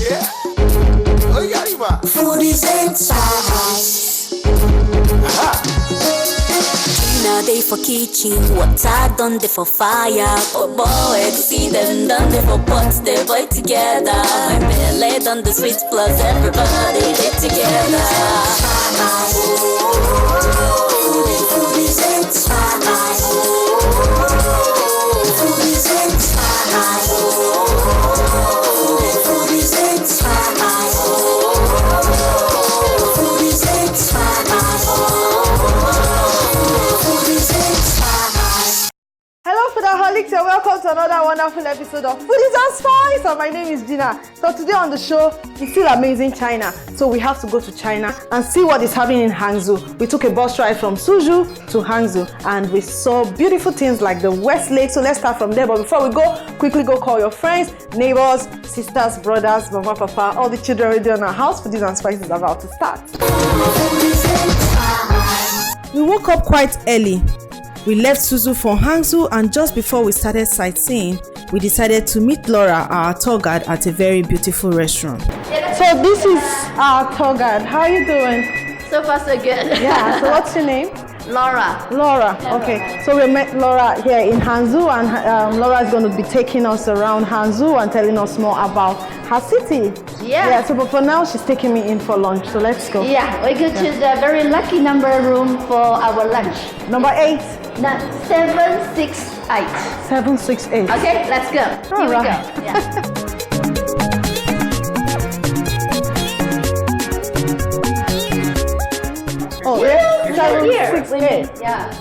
Yeah. Oh, yeah, Food is inside. Now they for kitchen, water done they for fire. Oh boy, see them done they for pots, they boy together. My belly done the sweet plus everybody they together. Food is inside. Food is inside. Food is inside. Food is inside. Hello Foodaholics and welcome to another wonderful episode of Foodies and Spice. And my name is Gina. So today on the show, it's still amazing China. So we have to go to China and see what is happening in Hangzhou. We took a bus ride from Suzhou to Hangzhou and we saw beautiful things like the West Lake. So let's start from there. But before we go, quickly go call your friends, neighbors, sisters, brothers, mama, papa, all the children already in our house. Foodies and Spice is about to start. We woke up quite early. We left Suzhou for Hangzhou, and just before we started sightseeing, we decided to meet Laura, our tour guide, at a very beautiful restaurant. So this is our tour guide. How are you doing? So far so good. Yeah, so what's your name? Laura. Laura, okay. So we met Laura here in Hangzhou, and Laura is going to be taking us around Hangzhou and telling us more about her city. Yeah. So but for now, she's taking me in for lunch, so let's go. Yeah, we go to the very lucky number room for our lunch. Number 8. 768. 768. Okay, let's go. Here we go. Yeah. Oh, Yeah, 768. Yeah.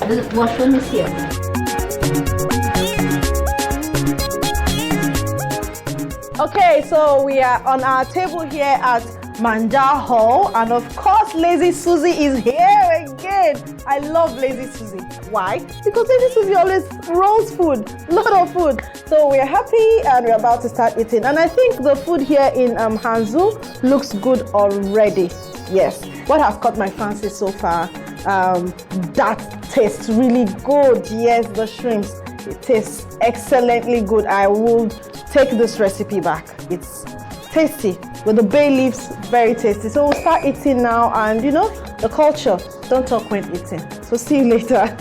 The washroom is here. Okay, so we are on our table here at Hangzhou, and of course Lazy Susie is here again. I love Lazy Susie. Why? Because Lazy Susie always rolls food, lot of food. So we're happy and we're about to start eating. And I think the food here in Hangzhou looks good already. Yes. What has caught my fancy so far? That tastes really good. Yes, the shrimps. It tastes excellently good. I will take this recipe back. It's tasty with the bay leaves, very tasty. So we'll start eating now, and you know the culture, don't talk when eating. So see you later.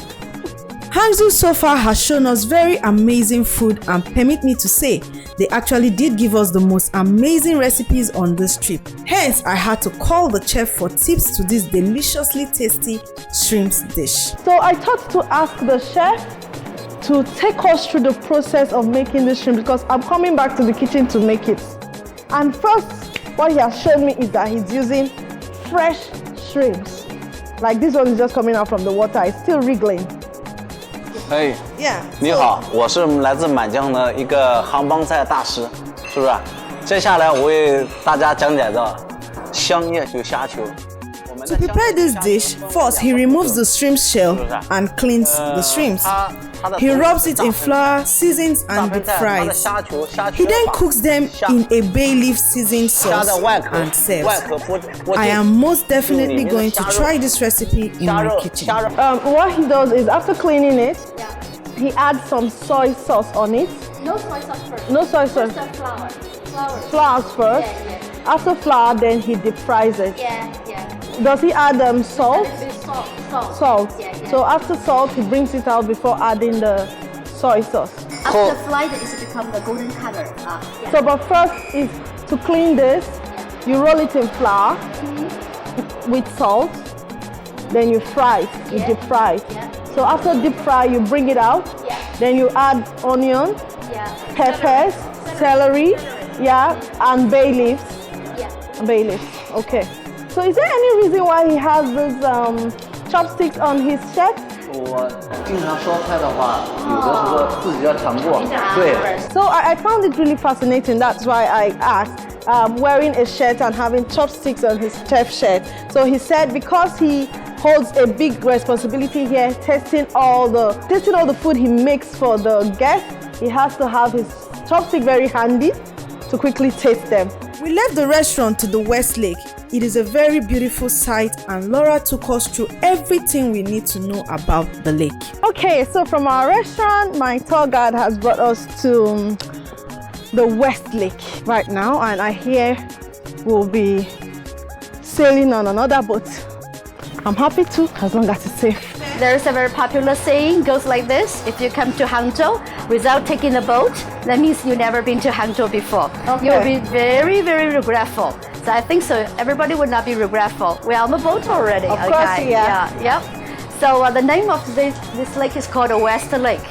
Hangzhou so far has shown us very amazing food, and permit me to say they actually did give us the most amazing recipes on this trip. Hence I had to call the chef for tips to this deliciously tasty shrimps dish. So I thought to ask the chef to take us through the process of making this shrimp, because I'm coming back to the kitchen to make it. And first, what he has shown me is that he's using fresh shrimps. Like this one is just coming out from the water, it's still wriggling. 哎， Yeah. 你好，我是来自满江的一个杭帮菜大师，是不是？接下来我为大家讲解的香叶就虾球。 To prepare this dish, first he removes the shrimp shell and cleans the shrimps. He rubs it in flour, seasons and deep fries. He then cooks them in a bay leaf seasoned sauce and serves. I am most definitely going to try this recipe in my kitchen. What he does is after cleaning it, he adds some soy sauce on it. No soy sauce first. No soy sauce. First flour. Flours first. Yeah. After flour, then he deep fries it. Yeah. Does he add salt? Salt. Salt. Yeah. So after salt, he brings it out before adding the soy sauce. After fry, it become the golden color. Yeah. So, but first is to clean this. You roll it in flour with salt. Then you fry it. You deep fry it. Yeah. So after deep fry, you bring it out. Yeah. Then you add onion, Yeah. peppers, celery, yeah, and bay leaves. Yeah. Bay leaves. Okay. So is there any reason why he has these chopsticks on his chef? 我经常烧菜的话，有的时候自己要尝过。对。 So I found it really fascinating. That's why I asked. Wearing a shirt and having chopsticks on his chef shirt. So he said because he holds a big responsibility here, tasting all the food he makes for the guests, he has to have his chopstick very handy to quickly taste them. We left the restaurant to the West Lake. It is a very beautiful sight, and Laura took us through everything we need to know about the lake. Okay, so from our restaurant, my tour guide has brought us to the West Lake right now, and I hear we'll be sailing on another boat. I'm happy to, as long as it's safe. There's a very popular saying, goes like this: if you come to Hangzhou without taking a boat, that means you've never been to Hangzhou before. Okay. You'll be very, very regretful. So I think so. Everybody would not be regretful. We're on the boat already. Of course, yeah. Yep. So the name of this lake is called West Lake.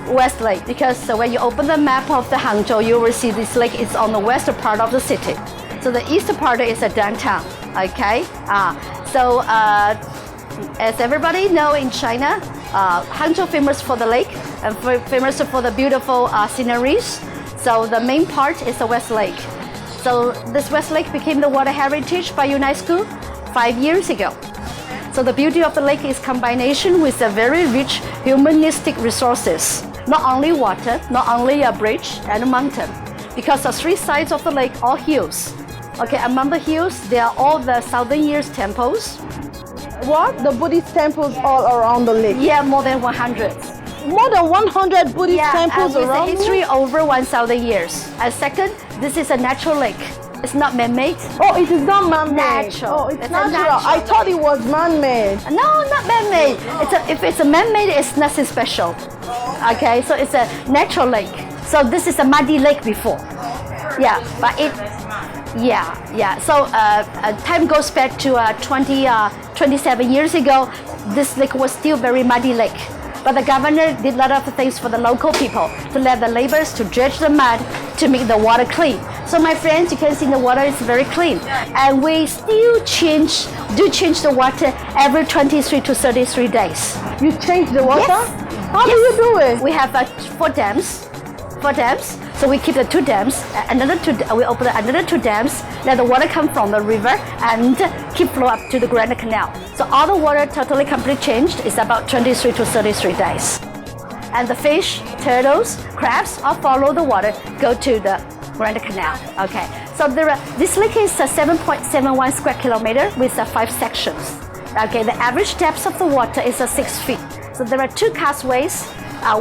West Lake, because when you open the map of the Hangzhou, you will see this lake is on the western part of the city. So the eastern part is a downtown. Okay. As everybody know in China, Hangzhou famous for the lake and famous for the beautiful sceneries. So the main part is the West Lake. So this West Lake became the World Heritage by UNESCO 5 years ago. So the beauty of the lake is combination with a very rich humanistic resources. Not only water, not only a bridge and a mountain, because the three sides of the lake are hills. Okay, among the hills, there are all the Southern Years temples. What? The Buddhist temples all around the lake? Yeah, more than 100. More than 100 Buddhist temples and with around the history over 1,000 years. And second, this is a natural lake. It's not man-made. Oh, it is not man-made. Natural. Oh, it's It's a natural. natural I thought lake. it was man-made. No, not man-made. If it's a man-made, it's nothing special. Okay, so it's a natural lake. So this is a muddy lake before. Yeah, but So time goes back to 27 years ago. This lake was still very muddy lake. But the governor did a lot of things for the local people to let the laborers to dredge the mud to make the water clean. So my friends, you can see the water is very clean. And we still change the water every 23 to 33 days. You change the water? Yes. How do you do it? We have 4 dams. 4 dams. So we keep the 2 dams. We open another 2 dams. Let the water come from the river and keep flow up to the Grand Canal. So all the water totally completely changed. It's about 23 to 33 days. And the fish, turtles, crabs all follow the water, go to the Grand Canal. Okay. So this lake is 7.71 square kilometer with 5 sections. Okay. The average depth of the water is 6 feet. So there are 2 castways.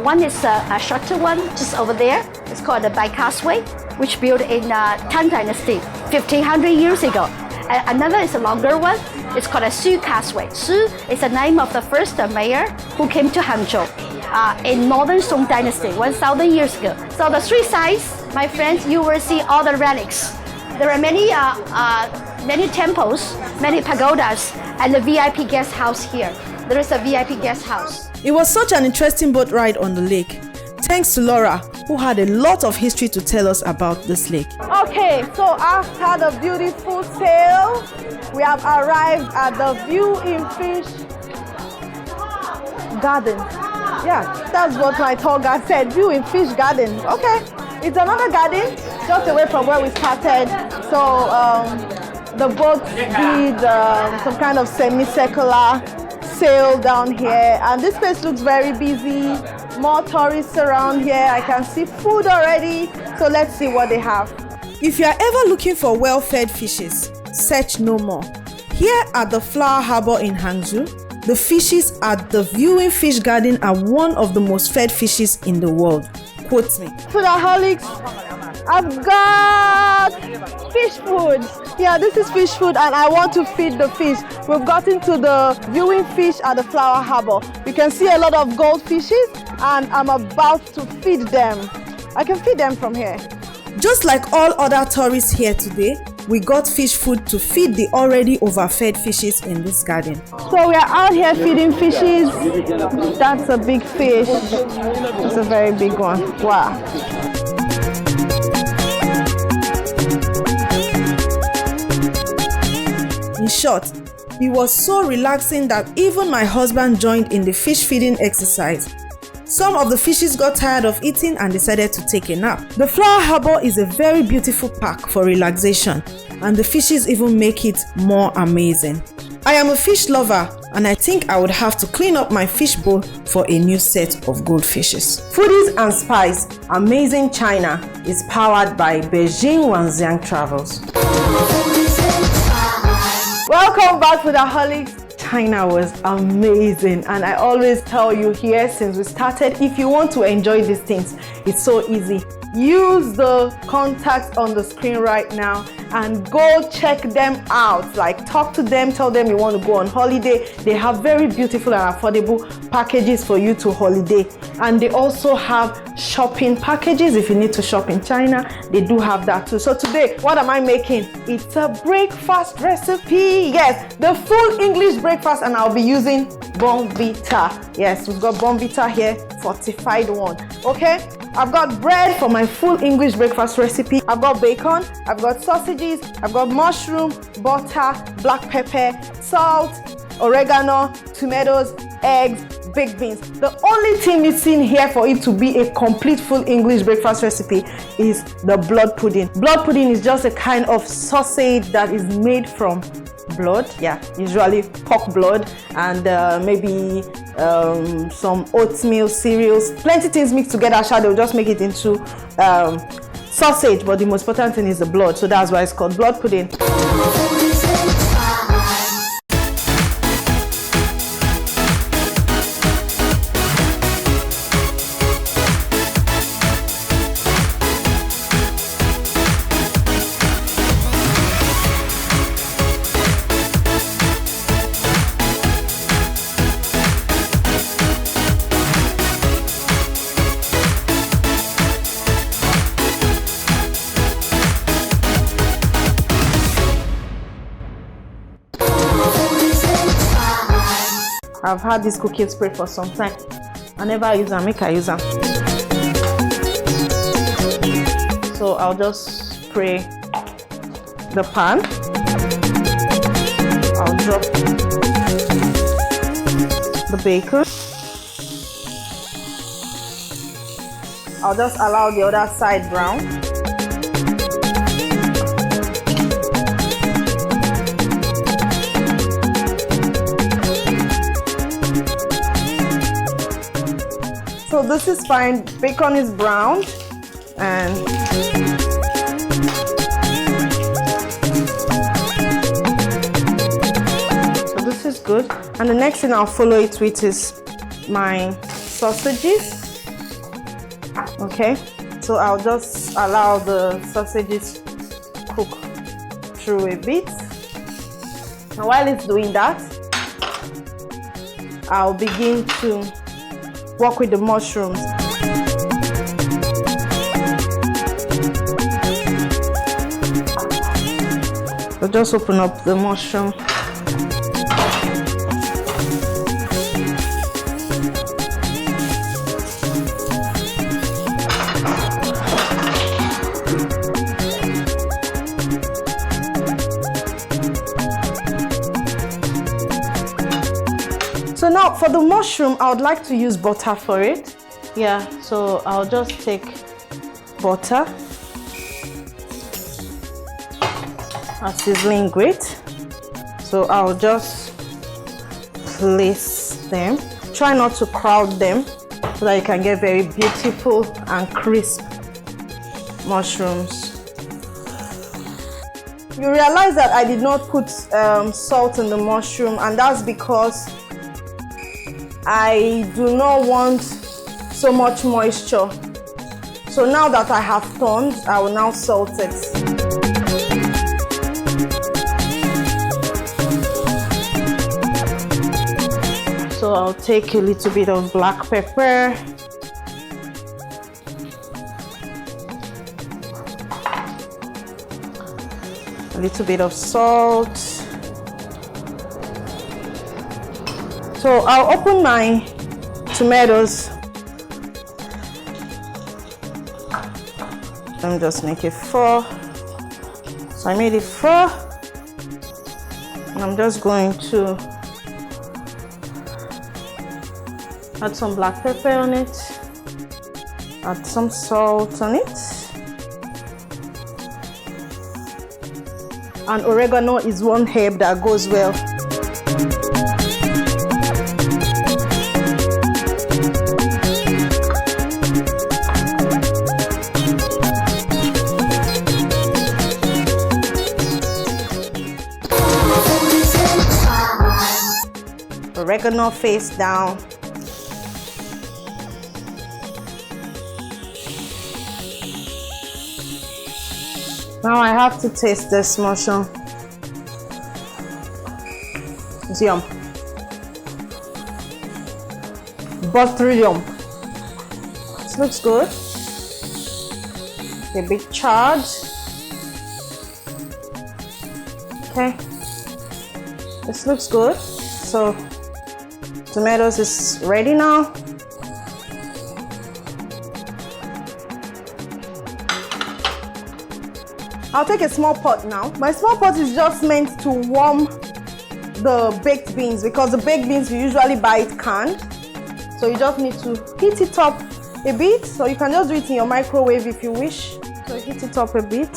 One is a shorter one just over there. It's called the Bai Causeway, which built in Tang Dynasty 1500 years ago. And another is a longer one. It's called a Su Causeway. Su is the name of the first mayor who came to Hangzhou in Northern Song Dynasty 1000 years ago. So the 3 sides, my friends, you will see all the relics. There are many temples, many pagodas, and the VIP guest house here. There is a VIP guest house. It was such an interesting boat ride on the lake. Thanks to Laura, who had a lot of history to tell us about this lake. Okay, so after the beautiful sail, we have arrived at the View in Fish Garden. Yeah, that's what my tour guide said, View in Fish Garden. Okay, it's another garden just away from where we started. So the boat did some kind of semicircular sail down here, and this place looks very busy. More tourists around here. I can see food already, so let's see what they have. If you are ever looking for well-fed fishes, search no more. Here at the Flower Harbor in Hangzhou, the fishes at the Viewing Fish Garden are one of the most fed fishes in the world. Quote me. Foodaholics, I've got fish food. Yeah, this is fish food and I want to feed the fish. We've gotten to the Viewing Fish at the Flower Harbor. You can see a lot of goldfishes and I'm about to feed them. I can feed them from here. Just like all other tourists here today, we got fish food to feed the already overfed fishes in this garden. So we are out here feeding fishes. That's a big fish. It's a very big one. Wow. In short, it was so relaxing that even my husband joined in the fish feeding exercise. Some of the fishes got tired of eating and decided to take a nap. The Flower Harbor is a very beautiful park for relaxation, and the fishes even make it more amazing. I am a fish lover and I think I would have to clean up my fish bowl for a new set of goldfishes. Foodies and Spice Amazing China is powered by Beijing Wanxiang Travels. Welcome back to the Holics. China was amazing, and I always tell you here since we started, if you want to enjoy these things, it's so easy. use the contacts on the screen right now and go check them out. Like, talk to them, tell them you want to go on holiday. They have very beautiful and affordable packages for you to holiday. And they also have shopping packages. If you need to shop in China, they do have that too. So today, what am I making? It's a breakfast recipe. Yes, the full English breakfast, and I'll be using Bonvita. Yes, we've got Bonvita here, fortified one. Okay, I've got bread for my full English breakfast recipe. I've got bacon, I've got sausages, I've got mushroom, butter, black pepper, salt, oregano, tomatoes, eggs, baked beans. The only thing missing here for it to be a complete full English breakfast recipe is the blood pudding. Blood pudding is just a kind of sausage that is made from blood, yeah, usually pork blood, and maybe some oatmeal cereals, plenty things mixed together. They'll just make it into sausage, but the most important thing is the blood, so that's why it's called blood pudding. I've had this cooking spray for some time. I never use them, make I use them. So I'll just spray the pan. I'll drop the bacon. I'll just allow the other side brown. So this is fine. Bacon is browned, and so this is good. And the next thing I'll follow it with is my sausages. Okay, so I'll just allow the sausages cook through a bit. Now while it's doing that, I'll begin to work with the mushrooms. So just open up the mushroom. So now for the mushroom, I would like to use butter for it. Yeah, so I'll just take butter, a sizzling grate. So I'll just place them. Try not to crowd them so that you can get very beautiful and crisp mushrooms. You realize that I did not put salt in the mushroom, and that's because I do not want so much moisture. So now that I have turned, I will now salt it. So I'll take a little bit of black pepper. A little bit of salt. So I'll open my tomatoes. Let me just make it 4. So I made it 4. And I'm just going to add some black pepper on it. Add some salt on it. And oregano is one herb that goes well. Oregano face down. Now I have to taste this mushroom. It's yum. Buttery yum. This looks good. A big charge. Okay. This looks good. So tomatoes is ready now. I'll take a small pot now. My small pot is just meant to warm the baked beans because the baked beans you usually buy it canned. So you just need to heat it up a bit. So you can just do it in your microwave if you wish. So heat it up a bit.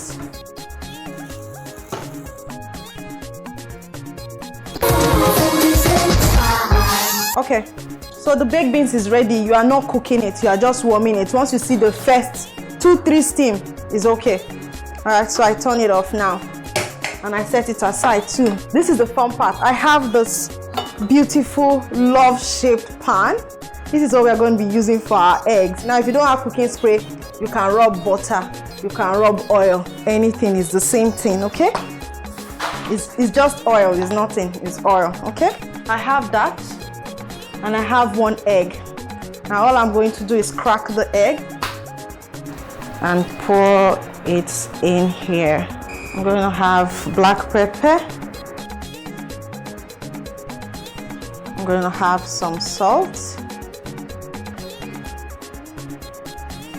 Okay, so the baked beans is ready. You are not cooking it, you are just warming it. Once you see the first 2-3 steam is okay. All right, so I turn it off now and I set it aside too. This is the fun part. I have this beautiful love-shaped pan. This is what we are going to be using for our eggs. Now, if you don't have cooking spray, you can rub butter, you can rub oil. Anything is the same thing, okay? It's just oil, it's nothing, it's oil, okay? I have that and I have 1 egg. Now, all I'm going to do is crack the egg and pour it in here. I'm going to have black pepper. I'm going to have some salt.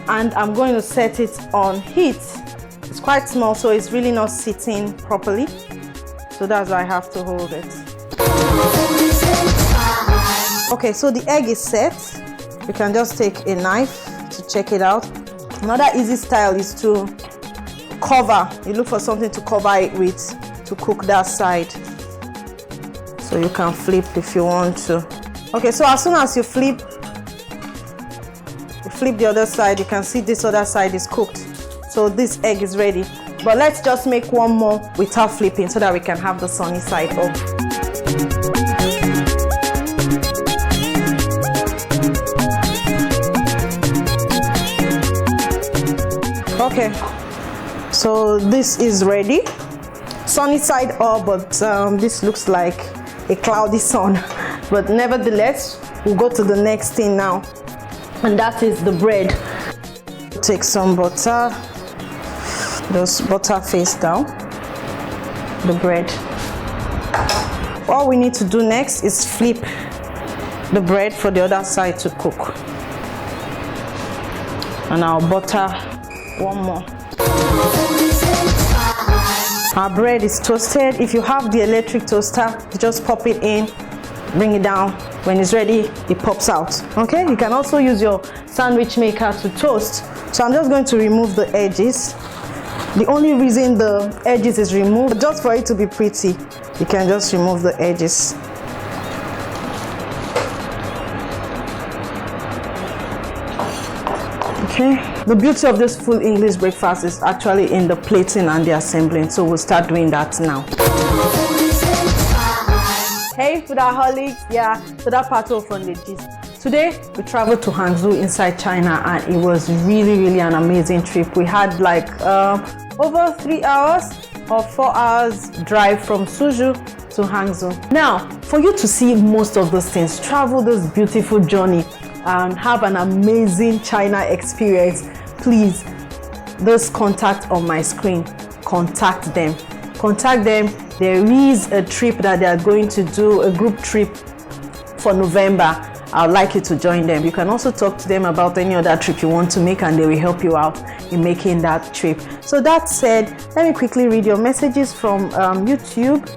And I'm going to set it on heat. It's quite small, so it's really not sitting properly. So that's why I have to hold it. Okay, so the egg is set. You can just take a knife to check it out. Another easy style is to cover. You look for something to cover it with to cook that side. So you can flip if you want to. Okay, so as soon as you flip the other side, you can see this other side is cooked. So this egg is ready. But let's just make one more without flipping so that we can have the sunny side up. Okay, so this is ready. Sunny side up, but this looks like a cloudy sun. But nevertheless, we'll go to the next thing now, and that is the bread. Take some butter, just butter face down the bread. All we need to do next is flip the bread for the other side to cook. And I'll butter one more. Our bread is toasted. If you have the electric toaster, you just pop it in, bring it down. When it's ready, it pops out. Okay, you can also use your sandwich maker to toast. So I'm just going to remove the edges. The only reason the edges is removed, just for it to be pretty, you can just remove the edges. Okay, the beauty of this full English breakfast is actually in the plating and the assembling, so we'll start doing that now. Hey foodaholics, yeah, so that part of from the gist. Today we traveled to Hangzhou inside China and it was really an amazing trip. We had like over 3 hours or 4 hours drive from Suzhou to Hangzhou. Now, for you to see most of those things, travel this beautiful journey and have an amazing China experience, please, this contact on my screen, contact them. There is a trip that they are going to do, a group trip for November. I'd like you to join them. You can also talk to them about any other trip you want to make and they will help you out in making that trip. So that said, let me quickly read your messages from YouTube.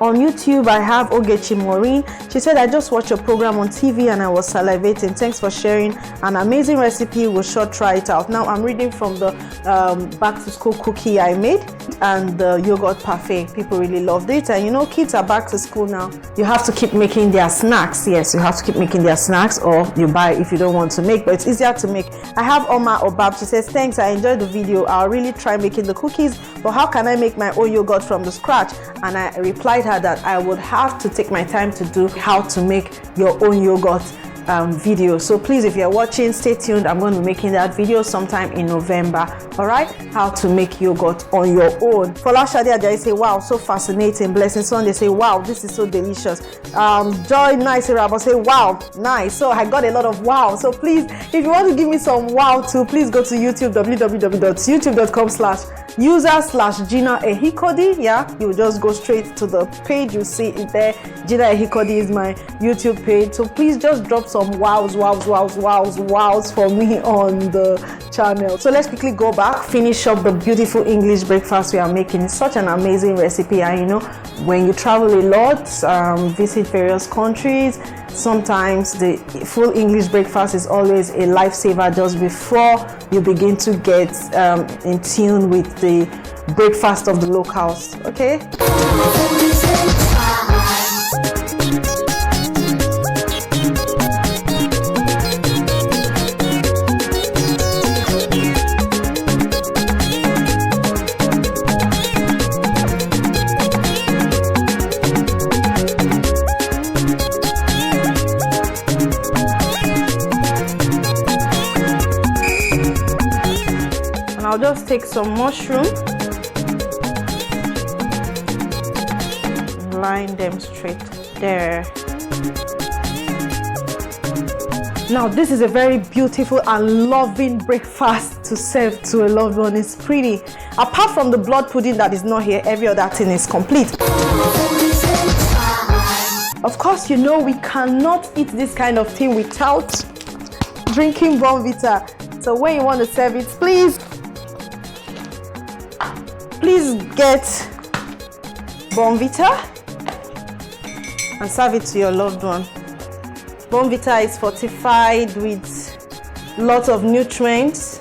On YouTube, I have Ogechi Maureen. She said, I just watched your program on TV and I was salivating. Thanks for sharing an amazing recipe. We'll sure try it out. Now I'm reading from the back to school cookie I made and the yogurt parfait. People really loved it. And you know, kids are back to school now. You have to keep making their snacks. Yes, you have to keep making their snacks, or you buy if you don't want to make, but it's easier to make. I have Oma Obab. She says, thanks, I enjoyed the video. I'll really try making the cookies, but how can I make my own yogurt from the scratch? And I replied her that I would have to take my time to do how to make your own yogurt video. So please, if you're watching, stay tuned. I'm going to be making that video sometime in November. All right, how to make yogurt on your own. Fola Shadi Ajayi say, wow, so fascinating. Blessing Sunday say, wow, this is so delicious. Joy Nice Rabo say, wow, nice. So I got a lot of wow. So please, if you want to give me some wow too, please go to YouTube, www.youtube.com/user/Gina Ehikodi. Yeah, you will just go straight to the page. You see it there. Gina Ehikodi is my YouTube page. So please just drop some wows for me on the channel. So let's quickly go back, finish up the beautiful English breakfast we are making. It's such an amazing recipe. And you know, when you travel a lot, visit various countries, sometimes the full English breakfast is always a lifesaver just before you begin to get in tune with the breakfast of the locals. Okay. I'll just take some mushroom, line them straight there. Now this is a very beautiful and loving breakfast to serve to a loved one. It's pretty. Apart from the blood pudding that is not here, every other thing is complete. Of course, you know we cannot eat this kind of thing without drinking Bonvita. So when you want to serve it, please get Bonvita and serve it to your loved one. Bonvita is fortified with lots of nutrients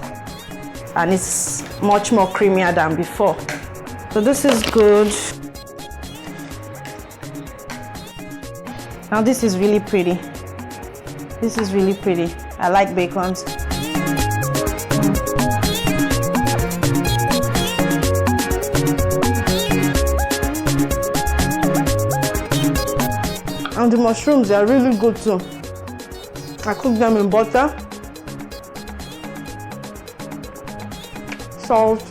and it's much more creamier than before. So this is good. Now this is really pretty. This is really pretty. I like bacons. And the mushrooms, they are really good too. I cook them in butter, salt,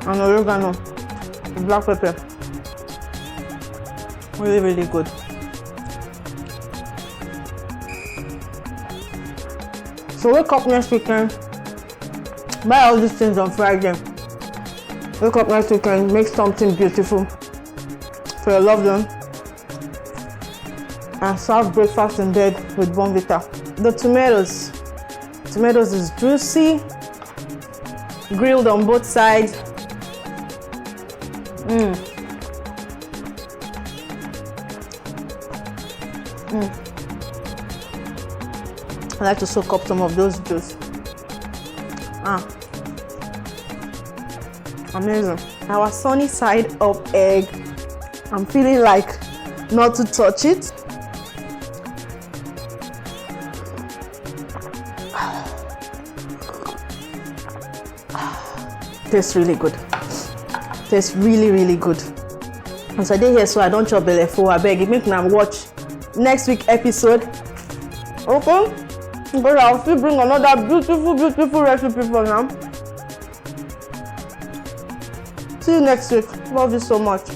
and oregano, black pepper. Really, really good. So wake up next weekend, buy all these things on Friday. Wake up next weekend, make something beautiful for your loved one, and serve breakfast in bed with Bonvita. The tomatoes is juicy, grilled on both sides. I like to soak up some of those juice. Amazing. Our sunny side up egg. I'm feeling like not to touch it. Tastes really good. Tastes really, really good. As I did here, so I don't chop belly full. I beg you, make me watch next week episode. Okay? But I'll still bring another beautiful recipe for now. See you next week. Love you so much.